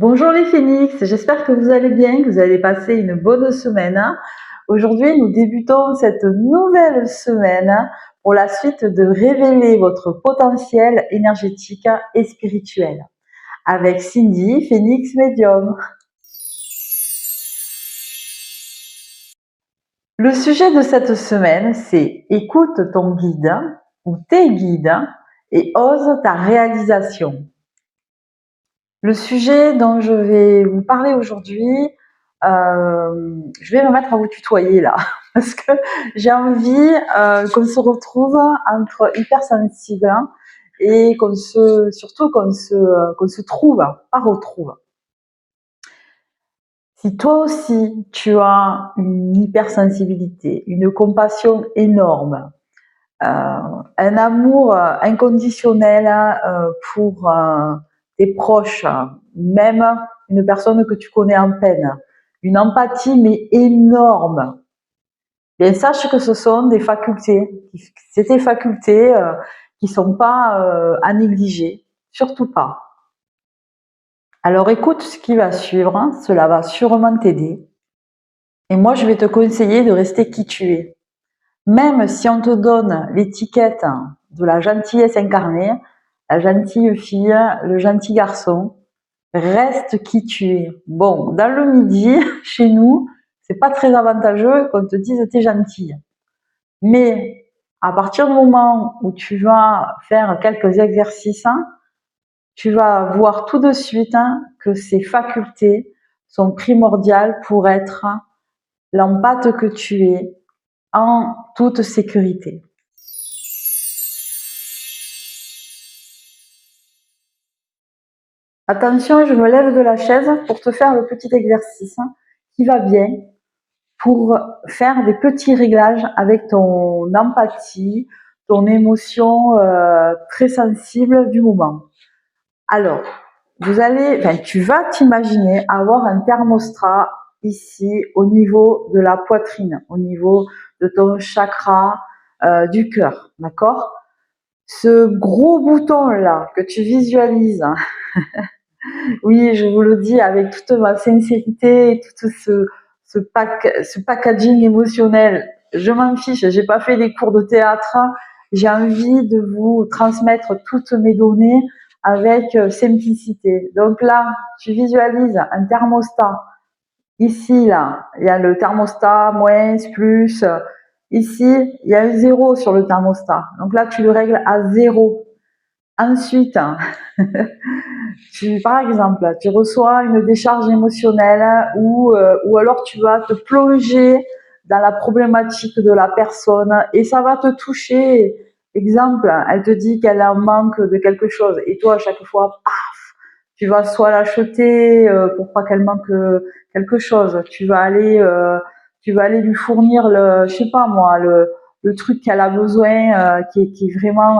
Bonjour les phénix, j'espère que vous allez bien, que vous allez passer une bonne semaine. Aujourd'hui, nous débutons cette nouvelle semaine pour la suite de révéler votre potentiel énergétique et spirituel avec Cindy, Phénix Médium. Le sujet de cette semaine, c'est écoute ton guide ou tes guides et ose ta réalisation. Le sujet dont je vais vous parler aujourd'hui, je vais me mettre à vous tutoyer là, parce que j'ai envie qu'on se retrouve entre hypersensibles et surtout qu'on se trouve, pas retrouve. Si toi aussi tu as une hypersensibilité, une compassion énorme, un amour inconditionnel pour tes proches, même une personne que tu connais en peine, une empathie mais énorme, bien sache que ce sont des facultés, c'est des facultés qui sont pas à négliger, surtout pas. Alors écoute ce qui va suivre, cela va sûrement t'aider. Et moi je vais te conseiller de rester qui tu es. Même si on te donne l'étiquette de la gentillesse incarnée, la gentille fille, le gentil garçon, reste qui tu es. Bon, dans le midi, chez nous, c'est pas très avantageux qu'on te dise t'es gentille. Mais à partir du moment où tu vas faire quelques exercices, tu vas voir tout de suite que ces facultés sont primordiales pour être l'empathe que tu es en toute sécurité. Attention, je me lève de la chaise pour te faire le petit exercice qui va bien pour faire des petits réglages avec ton empathie, ton émotion très sensible du moment. Alors, tu vas t'imaginer avoir un thermostat ici au niveau de la poitrine, au niveau de ton chakra du cœur, d'accord? Ce gros bouton là que tu visualises, oui, je vous le dis avec toute ma sincérité, tout ce packaging émotionnel. Je m'en fiche, j'ai pas fait des cours de théâtre. J'ai envie de vous transmettre toutes mes données avec simplicité. Donc là, tu visualises un thermostat. Ici, là, il y a le thermostat, moins, plus. Ici, il y a un zéro sur le thermostat. Donc là, tu le règles à zéro. Ensuite, par exemple, tu reçois une décharge émotionnelle ou alors tu vas te plonger dans la problématique de la personne et ça va te toucher. Exemple, elle te dit qu'elle a un manque de quelque chose et toi, à chaque fois, paf, tu vas soit l'acheter pour pas qu'elle manque quelque chose. Tu vas aller lui fournir je sais pas moi, le truc qu'elle a besoin, qui est vraiment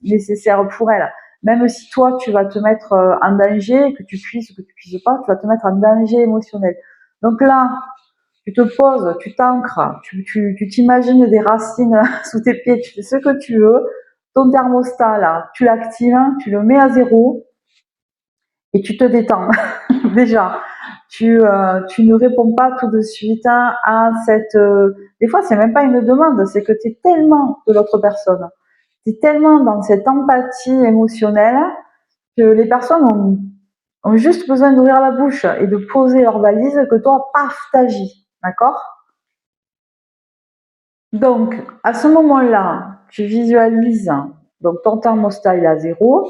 nécessaire pour elle. Même si toi, tu vas te mettre en danger, que tu puisses ou que tu puisses pas, tu vas te mettre en danger émotionnel. Donc là, tu te poses, tu t'ancres, tu t'imagines des racines sous tes pieds, tu fais ce que tu veux. Ton thermostat, là, tu l'actives, tu le mets à zéro et tu te détends. Déjà, tu ne réponds pas tout de suite à cette... des fois, c'est même pas une demande, c'est que tu es tellement de l'autre personne. Tu es tellement dans cette empathie émotionnelle que les personnes ont juste besoin d'ouvrir la bouche et de poser leur valise que toi, paf, t'agis. D'accord? Donc, à ce moment-là, tu visualises, donc ton thermostat il est à zéro,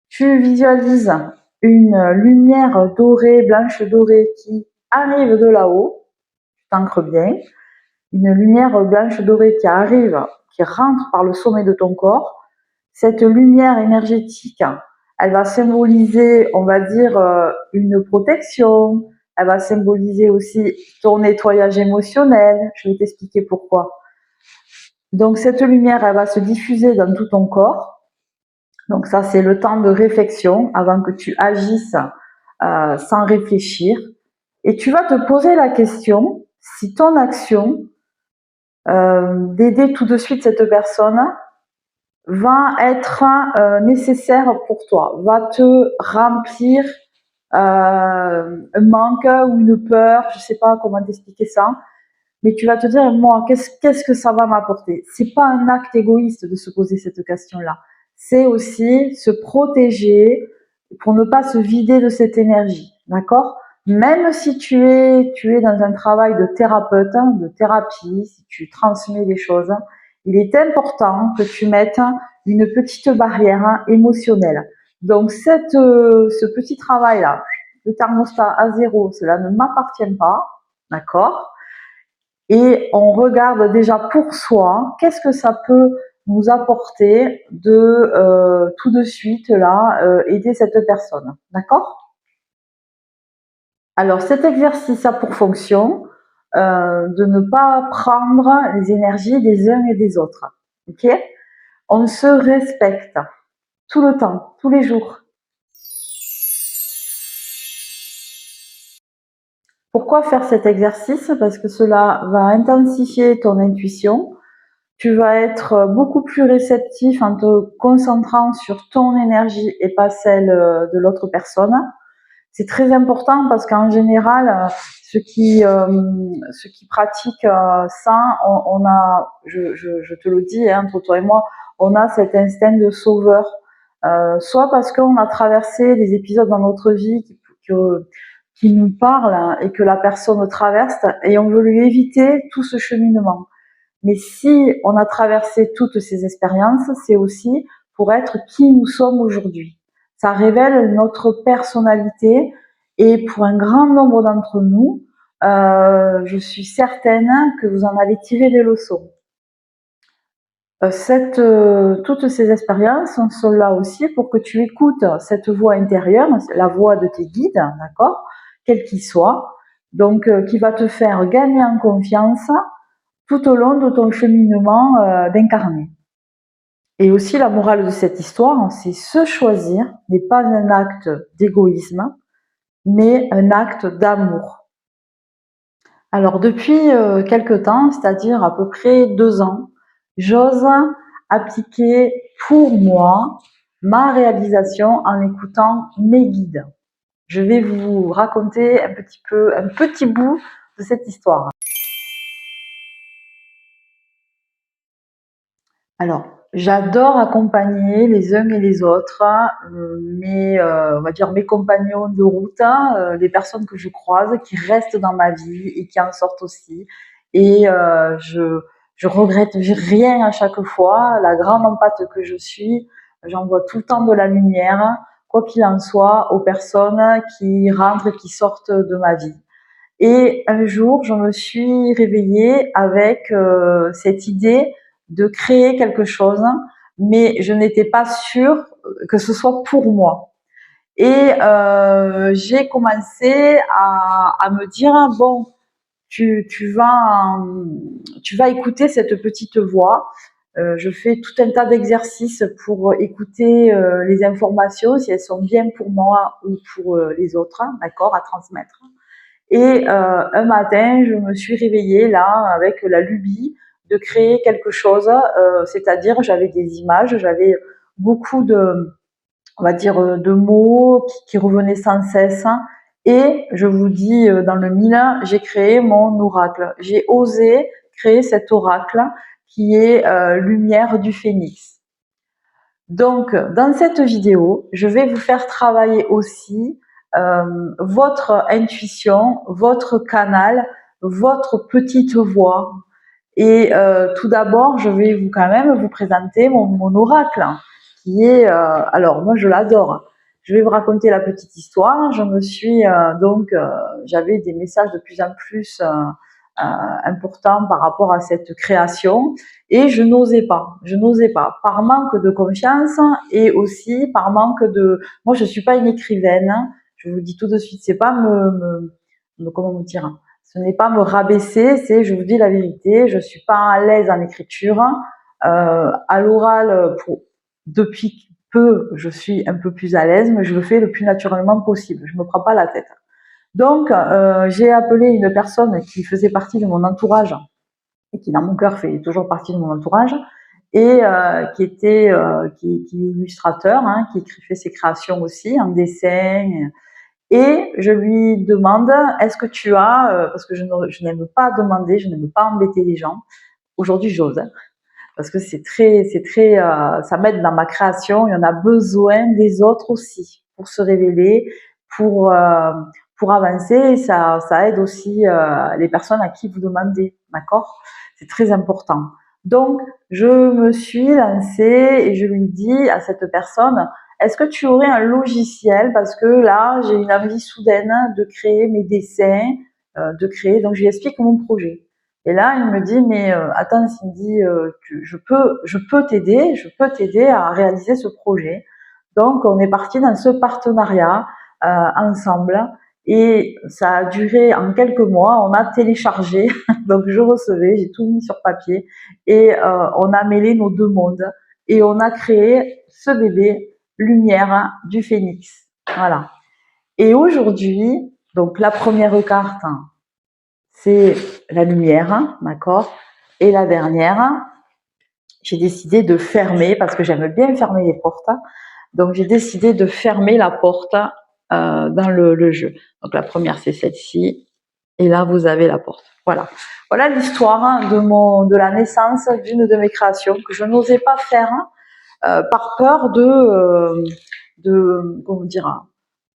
tu visualises une lumière dorée, blanche dorée qui arrive de là-haut, tu t'ancres bien, une lumière blanche dorée qui arrive, qui rentre par le sommet de ton corps. Cette lumière énergétique, elle va symboliser, on va dire, une protection. Elle va symboliser aussi ton nettoyage émotionnel. Je vais t'expliquer pourquoi. Donc cette lumière, elle va se diffuser dans tout ton corps. Donc ça, c'est le temps de réflexion avant que tu agisses sans réfléchir. Et tu vas te poser la question si ton action d'aider tout de suite cette personne va être nécessaire pour toi, va te remplir un manque ou une peur, je sais pas comment t'expliquer ça, mais tu vas te dire, moi, qu'est-ce que ça va m'apporter? C'est pas un acte égoïste de se poser cette question-là. C'est aussi se protéger pour ne pas se vider de cette énergie, d'accord? Même si tu es dans un travail de thérapeute, de thérapie, si tu transmets des choses, il est important que tu mettes une petite barrière émotionnelle. Donc ce petit travail-là, le thermostat à zéro, cela ne m'appartient pas, d'accord? Et on regarde déjà pour soi, qu'est-ce que ça peut nous apporter de tout de suite là aider cette personne, d'accord? Alors cet exercice a pour fonction de ne pas prendre les énergies des uns et des autres, ok? On se respecte tout le temps, tous les jours. Pourquoi faire cet exercice? Parce que cela va intensifier ton intuition. Tu vas être beaucoup plus réceptif en te concentrant sur ton énergie et pas celle de l'autre personne. C'est très important parce qu'en général, ceux qui pratiquent ça, on a, je te le dis, hein, entre toi et moi, on a cet instinct de sauveur. Soit parce qu'on a traversé des épisodes dans notre vie qui nous parlent hein, et que la personne traverse et on veut lui éviter tout ce cheminement. Mais si on a traversé toutes ces expériences, c'est aussi pour être qui nous sommes aujourd'hui. Ça révèle notre personnalité et pour un grand nombre d'entre nous, je suis certaine que vous en avez tiré des leçons. Toutes ces expériences sont là aussi pour que tu écoutes cette voix intérieure, la voix de tes guides, d'accord, quel qu'il soit, donc qui va te faire gagner en confiance tout au long de ton cheminement d'incarner. Et aussi la morale de cette histoire, c'est se choisir n'est pas un acte d'égoïsme, mais un acte d'amour. Alors depuis quelque temps, c'est-à-dire à peu près 2 ans, j'ose appliquer pour moi ma réalisation en écoutant mes guides. Je vais vous raconter un petit bout de cette histoire. Alors, j'adore accompagner les uns et les autres, on va dire mes compagnons de route, les personnes que je croise, qui restent dans ma vie et qui en sortent aussi. Et je regrette rien à chaque fois. La grande empathe que je suis, j'envoie tout le temps de la lumière, quoi qu'il en soit, aux personnes qui rentrent et qui sortent de ma vie. Et un jour, je me suis réveillée avec cette idée de créer quelque chose, mais je n'étais pas sûre que ce soit pour moi. Et j'ai commencé à me dire bon, tu vas écouter cette petite voix. Je fais tout un tas d'exercices pour écouter les informations, si elles sont bien pour moi ou pour les autres, d'accord, à transmettre. Et un matin, je me suis réveillée là avec la lubie de créer quelque chose, c'est-à-dire j'avais des images, j'avais beaucoup de, on va dire, de mots qui revenaient sans cesse. Et je vous dis dans le mille, j'ai créé mon oracle. J'ai osé créer cet oracle qui est lumière du phénix. Donc, dans cette vidéo, je vais vous faire travailler aussi votre intuition, votre canal, votre petite voix. Et tout d'abord, je vais quand même vous présenter mon oracle, qui est, alors moi je l'adore. Je vais vous raconter la petite histoire. J'avais des messages de plus en plus importants par rapport à cette création, et je n'osais pas, par manque de confiance et aussi par manque de. Moi, je suis pas une écrivaine. Je vous le dis tout de suite, c'est pas comment vous dire. Ce n'est pas me rabaisser, c'est je vous dis la vérité, je suis pas à l'aise en écriture. À l'oral, depuis peu, je suis un peu plus à l'aise, mais je le fais le plus naturellement possible. Je me prends pas la tête. Donc, j'ai appelé une personne qui faisait partie de mon entourage et qui, dans mon cœur, fait toujours partie de mon entourage et qui est illustrateur, hein, qui fait ses créations aussi en dessin et je lui demande, est-ce que tu as, parce que je n'aime pas demander, je n'aime pas embêter les gens. Aujourd'hui, j'ose, hein, parce que ça m'aide dans ma création. Il y en a besoin des autres aussi pour se révéler, pour euh, pour avancer. Et ça aide aussi les personnes à qui vous demandez, d'accord? C'est très important. Donc, je me suis lancée et je lui dis à cette personne, est-ce que tu aurais un logiciel? Parce que là, j'ai une envie soudaine de créer mes dessins, donc je lui explique mon projet. Et là, il me dit, mais attends, Cindy, je peux t'aider à réaliser ce projet. Donc, on est parti dans ce partenariat ensemble et ça a duré en quelques mois. On a téléchargé, donc je recevais, j'ai tout mis sur papier et on a mêlé nos deux mondes et on a créé ce bébé Lumière du Phénix. Voilà. Et aujourd'hui, donc la première carte, c'est la lumière, d'accord? Et la dernière, j'ai décidé de fermer, parce que j'aime bien fermer les portes, donc j'ai décidé de fermer la porte dans le jeu. Donc la première, c'est celle-ci, et là, vous avez la porte. Voilà. Voilà l'histoire de la naissance d'une de mes créations que je n'osais pas faire par peur comment dire,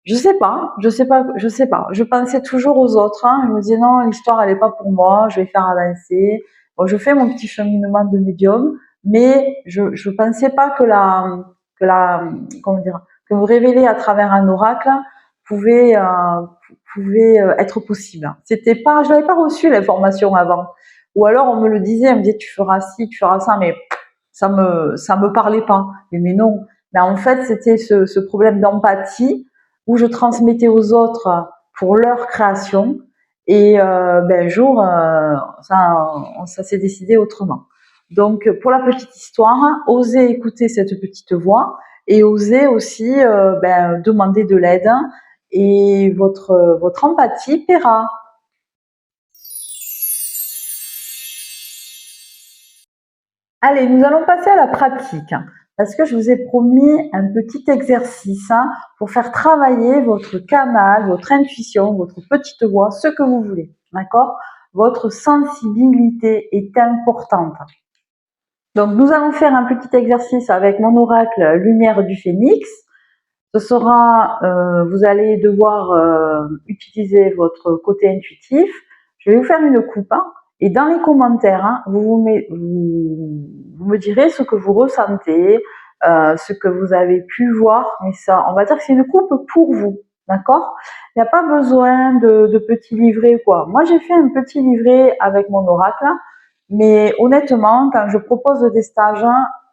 je sais pas. Je pensais toujours aux autres. Hein. Je me disais non, l'histoire elle est pas pour moi. Je vais faire avancer. Bon, je fais mon petit cheminement de médium, mais je pensais pas comment dire, que me révéler à travers un oracle pouvait être possible. C'était pas, je n'avais pas reçu l'information avant. Ou alors on me le disait, on me disait tu feras ci, tu feras ça, mais ça me parlait pas. Mais non. Mais en fait, c'était ce problème d'empathie où je transmettais aux autres pour leur création. Et un jour, ça s'est décidé autrement. Donc, pour la petite histoire, osez écouter cette petite voix et osez aussi demander de l'aide et votre empathie paiera. Allez, nous allons passer à la pratique, parce que je vous ai promis un petit exercice pour faire travailler votre canal, votre intuition, votre petite voix, ce que vous voulez, d'accord? Votre sensibilité est importante. Donc, nous allons faire un petit exercice avec mon oracle Lumière du Phénix. Ce sera, vous allez devoir utiliser votre côté intuitif. Je vais vous faire une coupe et dans les commentaires, vous me direz ce que vous ressentez, ce que vous avez pu voir. Mais ça, on va dire que c'est une coupe pour vous, d'accord? Il n'y a pas besoin de petits livrets ou quoi. Moi, j'ai fait un petit livret avec mon oracle, mais honnêtement, quand je propose des stages,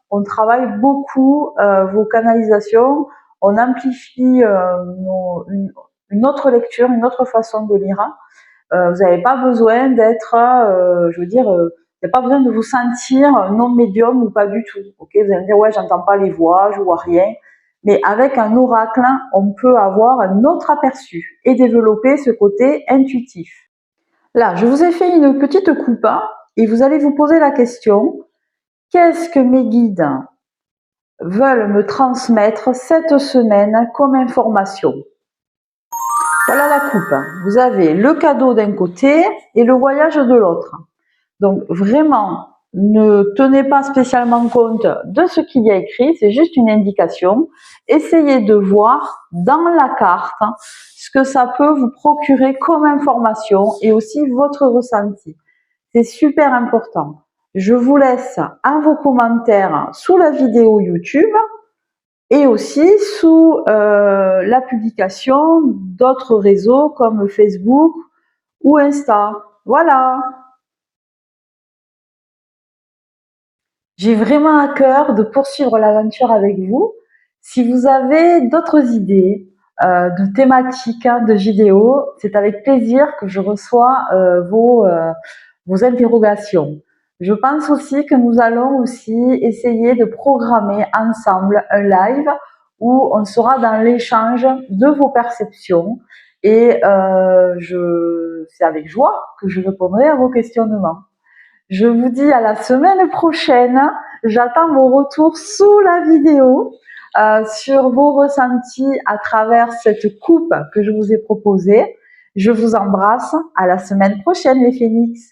on travaille beaucoup vos canalisations, on amplifie une autre lecture, une autre façon de lire. Vous n'avez pas besoin d'être, vous n'avez pas besoin de vous sentir non médium ou pas du tout. Ok, vous allez me dire ouais, j'entends pas les voix, je vois rien. Mais avec un oracle, on peut avoir un autre aperçu et développer ce côté intuitif. Là, je vous ai fait une petite coupe et vous allez vous poser la question, qu'est-ce que mes guides veulent me transmettre cette semaine comme information? Voilà la coupe. Vous avez le cadeau d'un côté et le voyage de l'autre. Donc vraiment, ne tenez pas spécialement compte de ce qu'il y a écrit, c'est juste une indication. Essayez de voir dans la carte ce que ça peut vous procurer comme information et aussi votre ressenti. C'est super important. Je vous laisse à vos commentaires sous la vidéo YouTube et aussi sous la publication d'autres réseaux comme Facebook ou Insta. Voilà. J'ai vraiment à cœur de poursuivre l'aventure avec vous. Si vous avez d'autres idées de thématiques, de vidéos, c'est avec plaisir que je reçois vos interrogations. Je pense aussi que nous allons aussi essayer de programmer ensemble un live où on sera dans l'échange de vos perceptions et c'est avec joie que je répondrai à vos questionnements. Je vous dis à la semaine prochaine. J'attends vos retours sous la vidéo sur vos ressentis à travers cette coupe que je vous ai proposée. Je vous embrasse. À la semaine prochaine, les phénix.